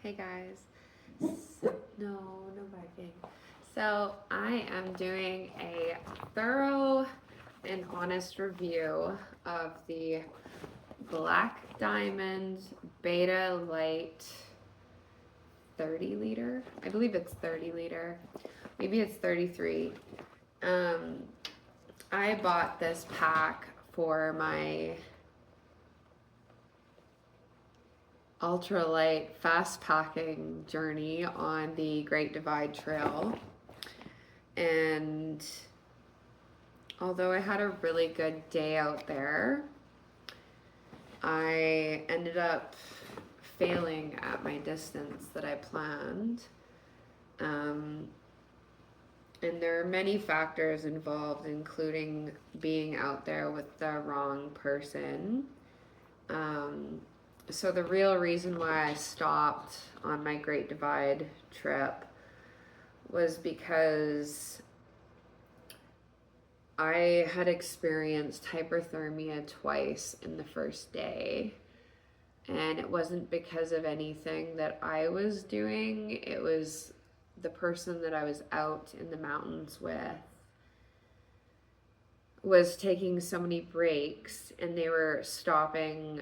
Hey guys. No biking. So I am doing a thorough and honest review of the Black Diamond Beta Light 30 liter. I believe it's 30 liter. Maybe it's 33. Um, I bought this pack for my ultralight fast packing journey on the Great Divide Trail. And although I had a really good day out there, I ended up failing at my distance that I planned. And there are many factors involved, including being out there with the wrong person. So the real reason why I stopped on my Great Divide trip was because I had experienced hyperthermia twice in the first day. And it wasn't because of anything that I was doing. It was the person that I was out in the mountains with was taking so many breaks, and they were stopping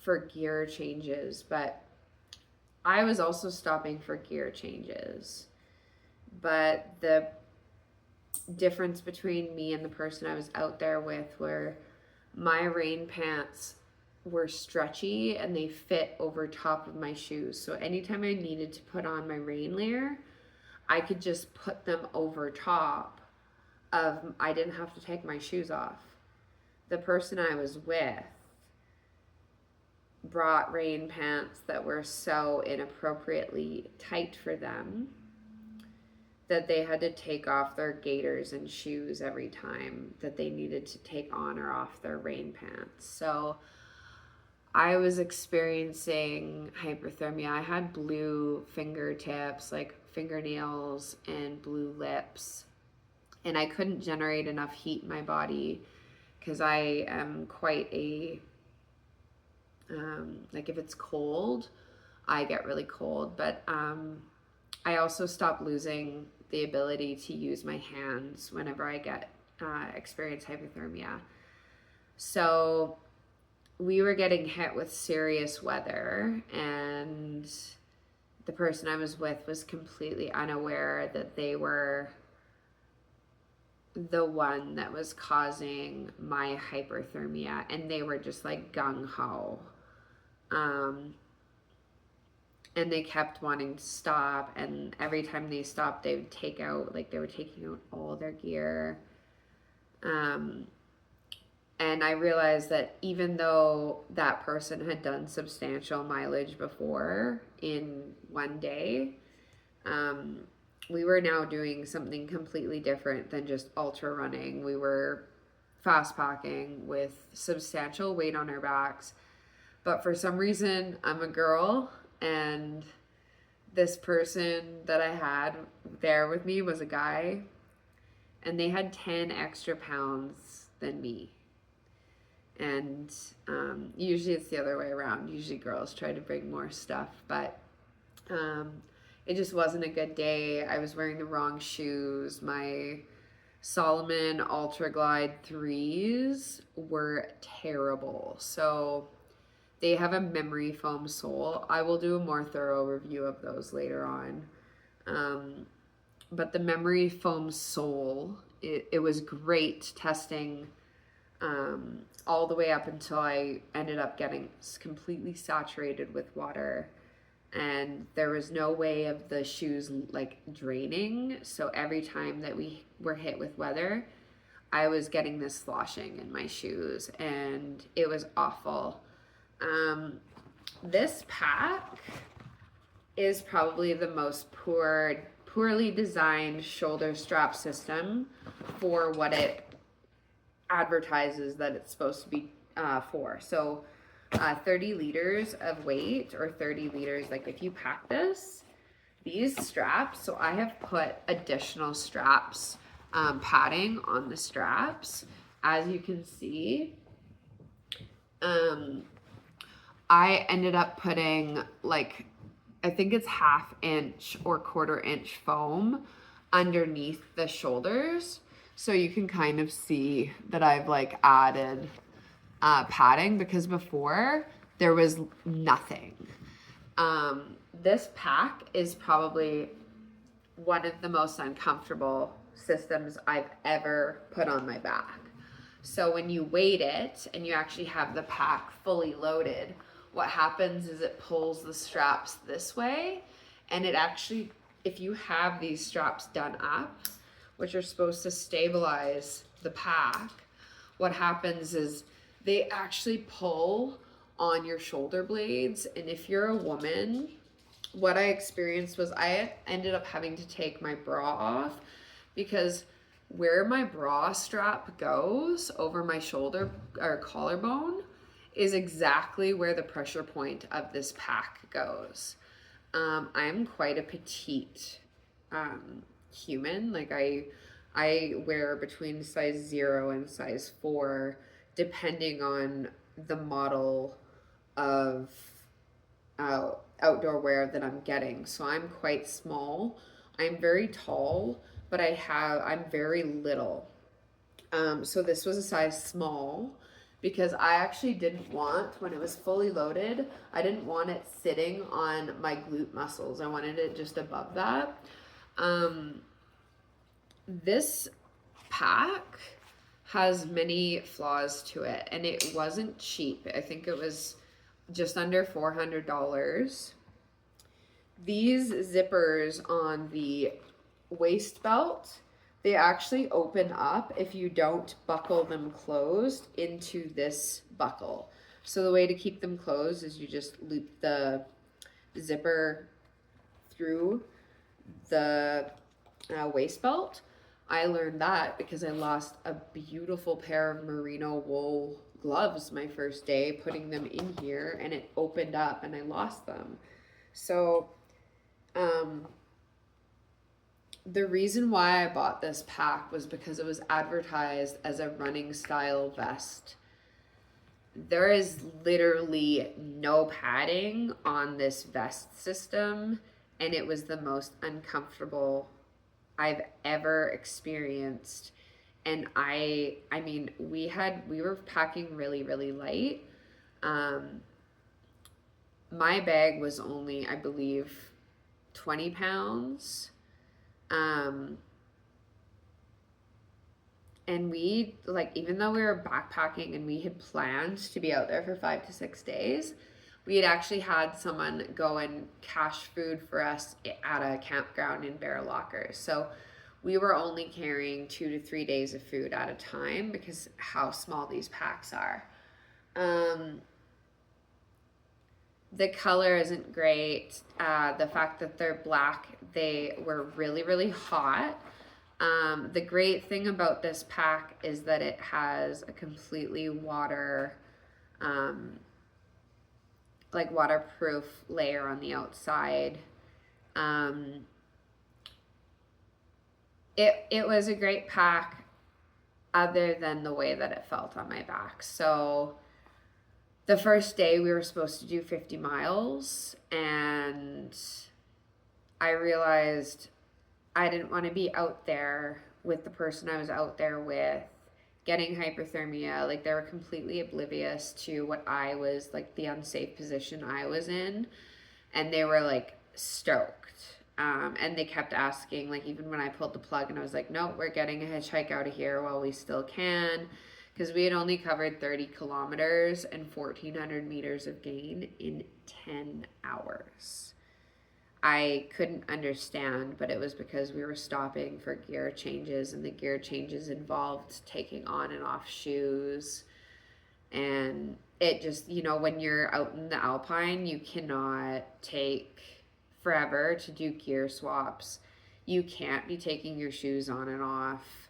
for gear changes, but I was also stopping for gear changes. But the difference between me and the person I was out there with were my rain pants were stretchy and they fit over top of my shoes. So anytime I needed to put on my rain layer, I could just put them over top of, I didn't have to take my shoes off. The person I was with brought rain pants that were so inappropriately tight for them that they had to take off their gaiters and shoes every time that they needed to take on or off their rain pants. So I was experiencing hyperthermia. I had blue fingertips, like fingernails, and blue lips. And I couldn't generate enough heat in my body because I am quite a, like if it's cold, I get really cold. But I also stopped losing the ability to use my hands whenever I experience hypothermia. So we were getting hit with serious weather, and the person I was with was completely unaware that they were the one that was causing my hyperthermia, and they were just like gung-ho. And they kept wanting to stop, and every time they stopped, they would take out, like they were taking out all their gear. And I realized that even though that person had done substantial mileage before in one day, we were now doing something completely different than just ultra running. We were fast packing with substantial weight on our backs. But for some reason, I'm a girl, and this person that I had there with me was a guy, and they had 10 extra pounds than me. And usually it's the other way around. Usually girls try to bring more stuff, but it just wasn't a good day. I was wearing the wrong shoes. My Solomon Ultra Glide 3s were terrible. So they have a memory foam sole. I will do a more thorough review of those later on. But the memory foam sole, it was great testing all the way up until I ended up getting completely saturated with water, and there was no way of the shoes like draining. So every time that we were hit with weather, I was getting this sloshing in my shoes, and it was awful. This pack is probably the most poorly designed shoulder strap system for what it advertises that it's supposed to be for. So 30 liters of weight, or 30 liters, like if you pack these straps, so I have put additional straps, padding on the straps, as you can see. I ended up putting like I think it's 1/2 inch or 1/4 inch foam underneath the shoulders. So you can kind of see that I've like added padding, because before there was nothing. This pack is probably one of the most uncomfortable systems I've ever put on my back. So when you weight it and you actually have the pack fully loaded, what happens is it pulls the straps this way, and it actually, if you have these straps done up, which are supposed to stabilize the pack, what happens is they actually pull on your shoulder blades. And if you're a woman, what I experienced was I ended up having to take my bra off, because where my bra strap goes over my shoulder or collarbone is exactly where the pressure point of this pack goes. I'm quite a petite human. Like I wear between size 0 and size 4, depending on the model of outdoor wear that I'm getting. So I'm quite small. I'm very tall, but I'm very little. So this was a size small, because I actually didn't want, when it was fully loaded, I didn't want it sitting on my glute muscles. I wanted it just above that. This pack has many flaws to it, and it wasn't cheap. I think it was just under $400. These zippers on the waist belt, they actually open up if you don't buckle them closed into this buckle. So the way to keep them closed is you just loop the zipper through the waist belt. I learned that because I lost a beautiful pair of merino wool gloves my first day putting them in here, and it opened up and I lost them. So the reason why I bought this pack was because it was advertised as a running style vest. There is literally no padding on this vest system, and it was the most uncomfortable I've ever experienced. And I mean, we were packing really, really light. My bag was only, I believe, 20 pounds. And we, like, even though we were backpacking and we had planned to be out there for 5 to 6 days, we had actually had someone go and cache food for us at a campground in Bear Lockers. So we were only carrying 2 to 3 days of food at a time because how small these packs are. The color isn't great. The fact that they're black, they were really, really hot. The great thing about this pack is that it has a completely waterproof layer on the outside. It was a great pack other than the way that it felt on my back. So the first day we were supposed to do 50 miles, and I realized I didn't want to be out there with the person I was out there with getting hypothermia. Like, they were completely oblivious to what I was, like, the unsafe position I was in, and they were like stoked. And they kept asking, like, even when I pulled the plug and I was like, no, we're getting a hitchhike out of here while we still can, because we had only covered 30 kilometers and 1,400 meters of gain in 10 hours. I couldn't understand, but it was because we were stopping for gear changes, and the gear changes involved taking on and off shoes. And it just, when you're out in the Alpine, you cannot take forever to do gear swaps. You can't be taking your shoes on and off,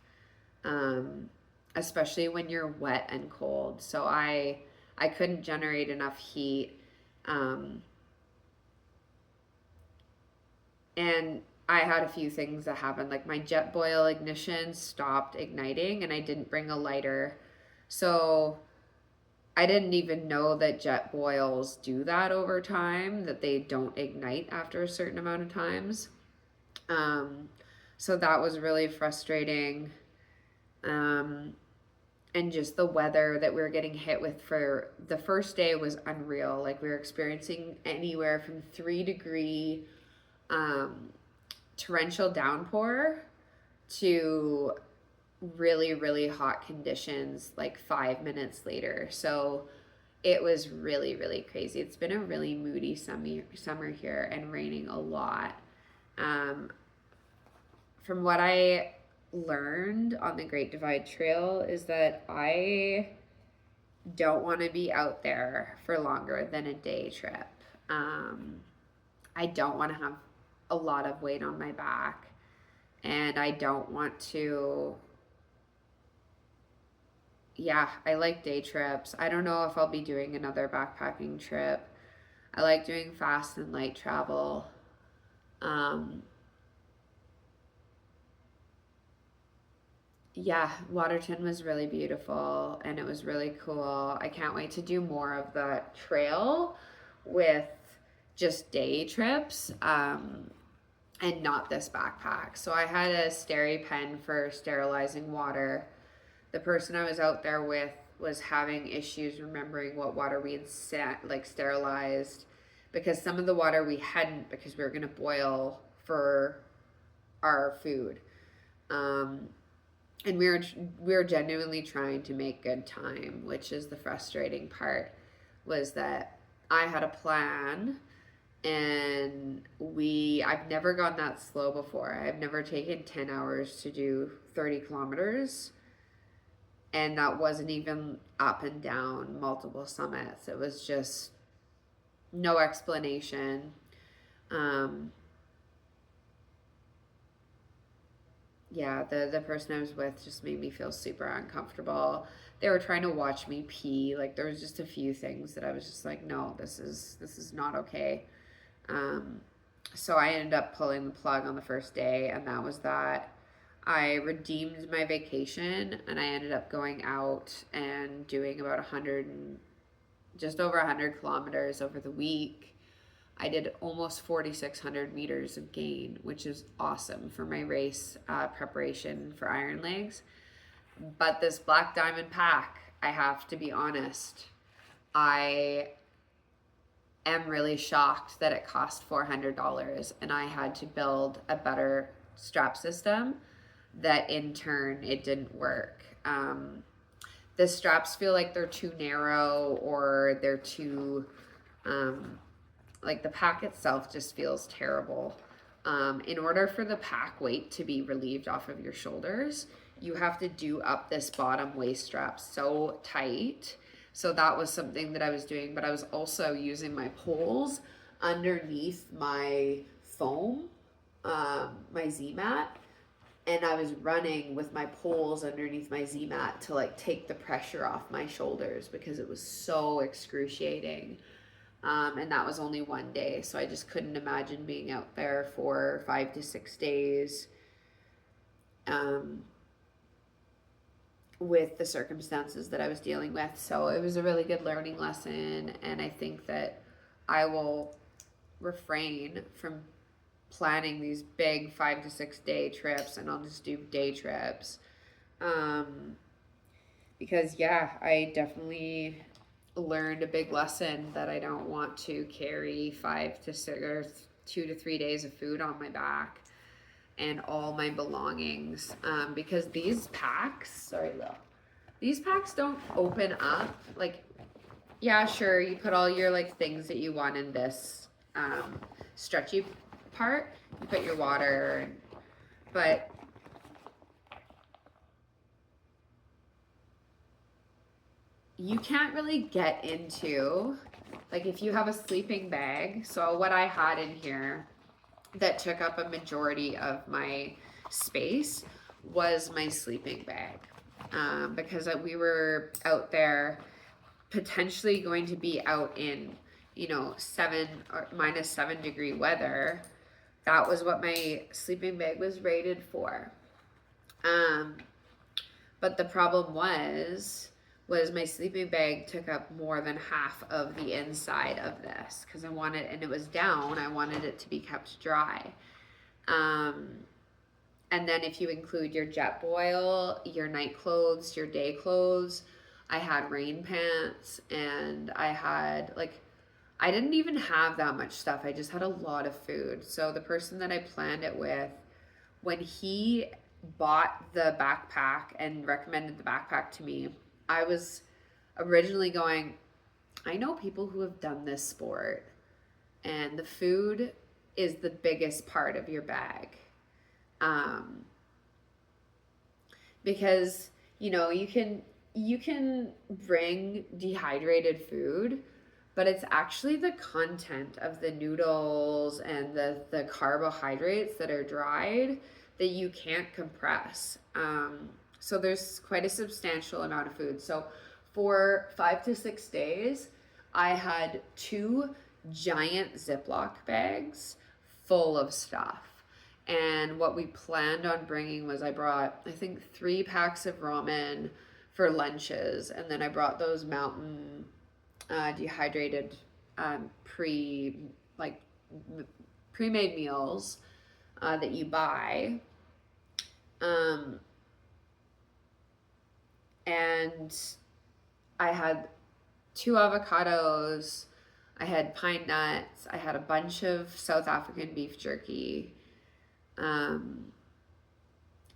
especially when you're wet and cold. So I couldn't generate enough heat. And I had a few things that happened, like my jet boil ignition stopped igniting and I didn't bring a lighter. So I didn't even know that jet boils do that over time, that they don't ignite after a certain amount of times. Um, so that was really frustrating. Um, and just the weather that we were getting hit with for the first day was unreal. Like we were experiencing anywhere from 3-degree um, torrential downpour to really, really hot conditions like 5 minutes later. So it was really, really crazy. It's been a really moody summer here and raining a lot. Um, from what I learned on the Great Divide Trail is that I don't want to be out there for longer than a day trip. Um, I don't want to have a lot of weight on my back, and I don't want to. Yeah, I like day trips. I don't know if I'll be doing another backpacking trip. I like doing fast and light travel. Um, yeah, Waterton was really beautiful and it was really cool. I can't wait to do more of the trail with just day trips and not this backpack. So I had a steri pen for sterilizing water. The person I was out there with was having issues remembering what water we had sterilized, because some of the water we hadn't, because we were going to boil for our food. Um, and we were genuinely trying to make good time, which is the frustrating part, was that I had a plan and I've never gone that slow before. I've never taken 10 hours to do 30 kilometers, and that wasn't even up and down multiple summits. It was just no explanation. Um, yeah, the person I was with just made me feel super uncomfortable. They were trying to watch me pee. Like there was just a few things that I was just like, no, this is not okay. Um, so I ended up pulling the plug on the first day, and that was that. I redeemed my vacation, and I ended up going out and doing about 100 and just over 100 kilometers over the week. I did almost 4,600 meters of gain, which is awesome for my race preparation for Iron Legs. But this Black Diamond pack, I have to be honest, I am really shocked that it cost $400 and I had to build a better strap system that in turn it didn't work. The straps feel like they're too narrow, or they're too like the pack itself just feels terrible. In order for the pack weight to be relieved off of your shoulders, you have to do up this bottom waist strap so tight. So that was something that I was doing, but I was also using my poles underneath my foam, my Z-mat, and I was running with my poles underneath my Z-mat to like take the pressure off my shoulders because it was so excruciating. And that was only one day, so I just couldn't imagine being out there for 5 to 6 days with the circumstances that I was dealing with. So it was a really good learning lesson, and I think that I will refrain from planning these big 5 to 6 day trips, and I'll just do day trips. Because yeah, I definitely learned a big lesson that I don't want to carry 5 to 6 or 2 to 3 days of food on my back and all my belongings, because these packs don't open up. Like, yeah, sure, you put all your like things that you want in this stretchy part, you put your water, but you can't really get into, like, if you have a sleeping bag. So what I had in here that took up a majority of my space was my sleeping bag, because we were out there potentially going to be out in, 7 or -7 degree weather. That was what my sleeping bag was rated for. But the problem was was my sleeping bag took up more than half of the inside of this because I wanted, and it was down, I wanted it to be kept dry. Um, and then if you include your jet boil, your night clothes, your day clothes, I had rain pants, and I had like, I didn't even have that much stuff. I just had a lot of food. So the person that I planned it with, when he bought the backpack and recommended the backpack to me, I was originally going, I know people who have done this sport, and the food is the biggest part of your bag. Um, because you can bring dehydrated food, but it's actually the content of the noodles and the carbohydrates that are dried that you can't compress. So there's quite a substantial amount of food. So for 5 to 6 days, I had 2 giant Ziploc bags full of stuff. And what we planned on bringing was, I brought, I think, 3 packs of ramen for lunches. And then I brought those mountain dehydrated pre like pre-made meals that you buy, um, and I had 2 avocados, I had pine nuts, I had a bunch of South African beef jerky, um,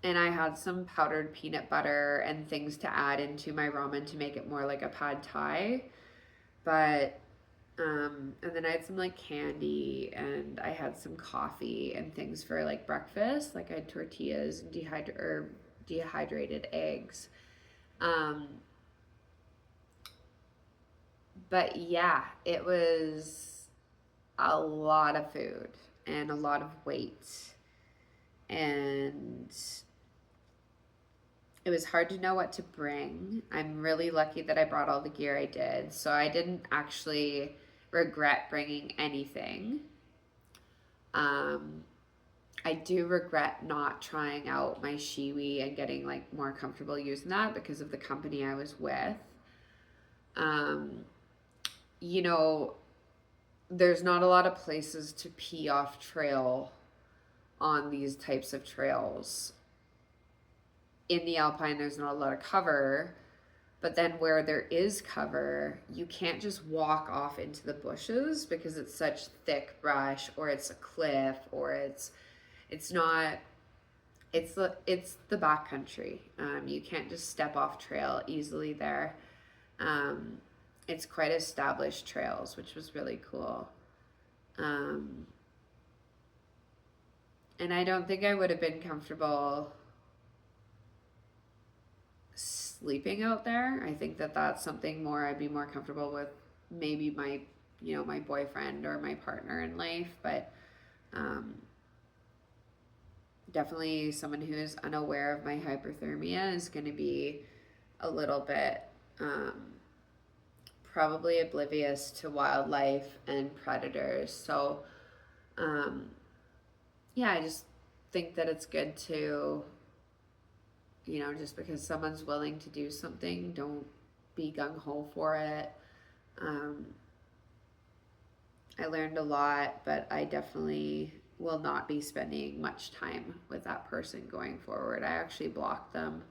and I had some powdered peanut butter and things to add into my ramen to make it more like a pad thai. But and then I had some like candy, and I had some coffee and things for like breakfast. Like I had tortillas and dehydrated eggs. Um, but yeah, it was a lot of food and a lot of weight. And it was hard to know what to bring. I'm really lucky that I brought all the gear I did. So I didn't actually regret bringing anything. I do regret not trying out my Shiwi and getting like more comfortable using that because of the company I was with. Um, you know, there's not a lot of places to pee off trail on these types of trails. In the Alpine, there's not a lot of cover, but then where there is cover, you can't just walk off into the bushes because it's such thick brush, or it's a cliff, or it's not, it's the backcountry. You can't just step off trail easily there. It's quite established trails, which was really cool. And I don't think I would have been comfortable sleeping out there. I think that that's something more I'd be more comfortable with, maybe my boyfriend or my partner in life, but definitely someone who is unaware of my hyperthermia is going to be a little bit probably oblivious to wildlife and predators. So yeah, I just think that it's good to, just because someone's willing to do something, don't be gung-ho for it. I learned a lot, but I definitely will not be spending much time with that person going forward. I actually blocked them.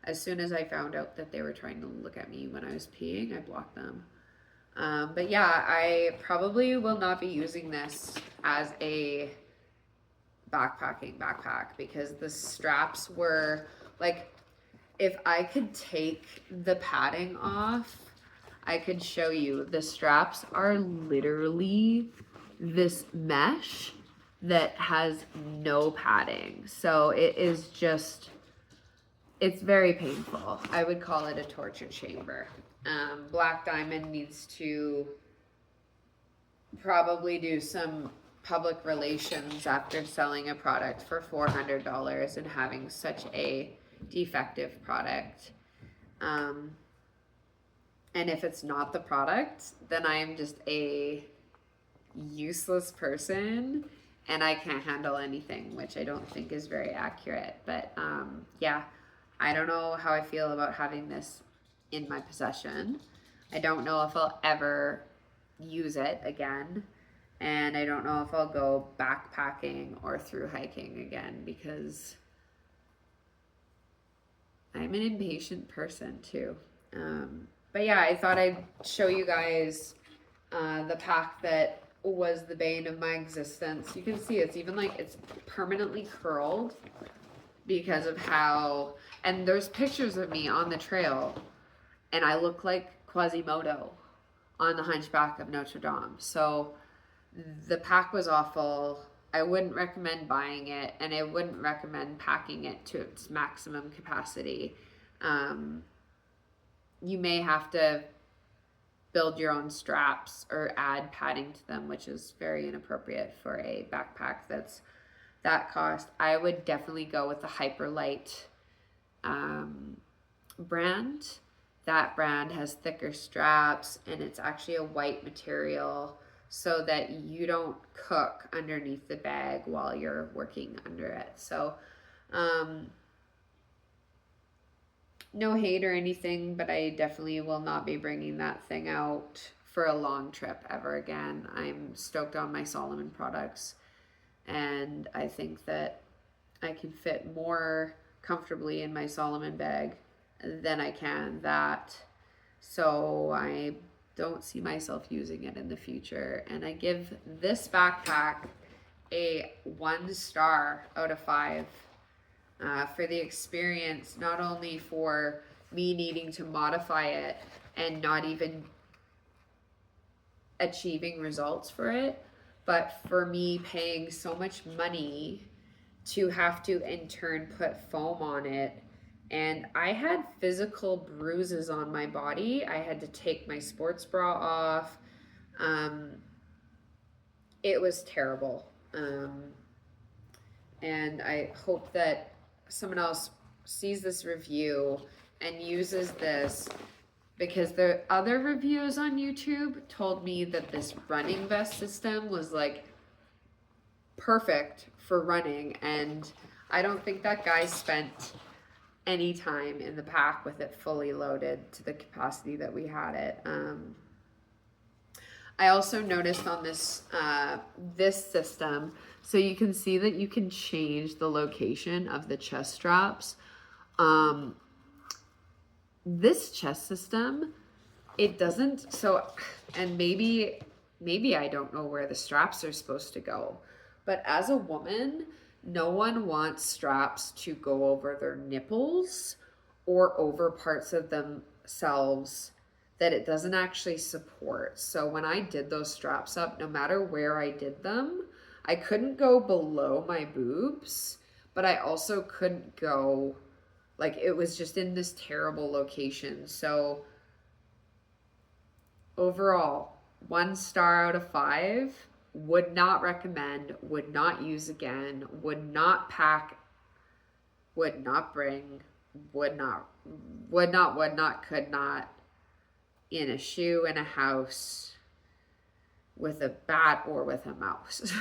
As soon as I found out that they were trying to look at me when I was peeing, I blocked them. But yeah, I probably will not be using this as a backpack because the straps were like, if I could take the padding off, I could show you. The straps are literally this mesh that has no padding. So it's very painful. I would call it a torture chamber. Black Diamond needs to probably do some public relations after selling a product for $400 and having such a defective product. And if it's not the product, then I am just a useless person and I can't handle anything, which I don't think is very accurate. But yeah, I don't know how I feel about having this in my possession. I don't know if I'll ever use it again. And I don't know if I'll go backpacking or through hiking again because I'm an impatient person too. But yeah, I thought I'd show you guys the pack that was the bane of my existence. You can see it's even like it's permanently curled because of how, and there's pictures of me on the trail and I look like Quasimodo on the Hunchback of Notre Dame. So the pack was awful. I wouldn't recommend buying it, and I wouldn't recommend packing it to its maximum capacity. You may have to build your own straps or add padding to them, which is very inappropriate for a backpack that's that cost. I would definitely go with the Hyperlight brand. That brand has thicker straps, and it's actually a white material so that you don't cook underneath the bag while you're working under it. So no hate or anything, but I definitely will not be bringing that thing out for a long trip ever again. I'm stoked on my Solomon products, and I think that I can fit more comfortably in my Solomon bag than I can that. So I don't see myself using it in the future. And I give this backpack a 1 star out of 5 for the experience, not only for me needing to modify it and not even achieving results for it, but for me paying so much money to have to in turn put foam on it. And I had physical bruises on my body. I had to take my sports bra off. It was terrible. And I hope that someone else sees this review and uses this, because the other reviews on YouTube told me that this running vest system was like perfect for running, and I don't think that guy spent any time in the pack with it fully loaded to the capacity that we had it. I also noticed on this this system, so you can see that you can change the location of the chest straps. This chest system, it doesn't, so, and maybe I don't know where the straps are supposed to go, but as a woman, no one wants straps to go over their nipples or over parts of themselves that it doesn't actually support. So when I did those straps up, no matter where I did them, I couldn't go below my boobs, but I also couldn't go, like, it was just in this terrible location. So overall, 1 star out of 5. Would not recommend, would not use again, would not pack, would not bring, could not, in a shoe, in a house, with a bat, or with a mouse.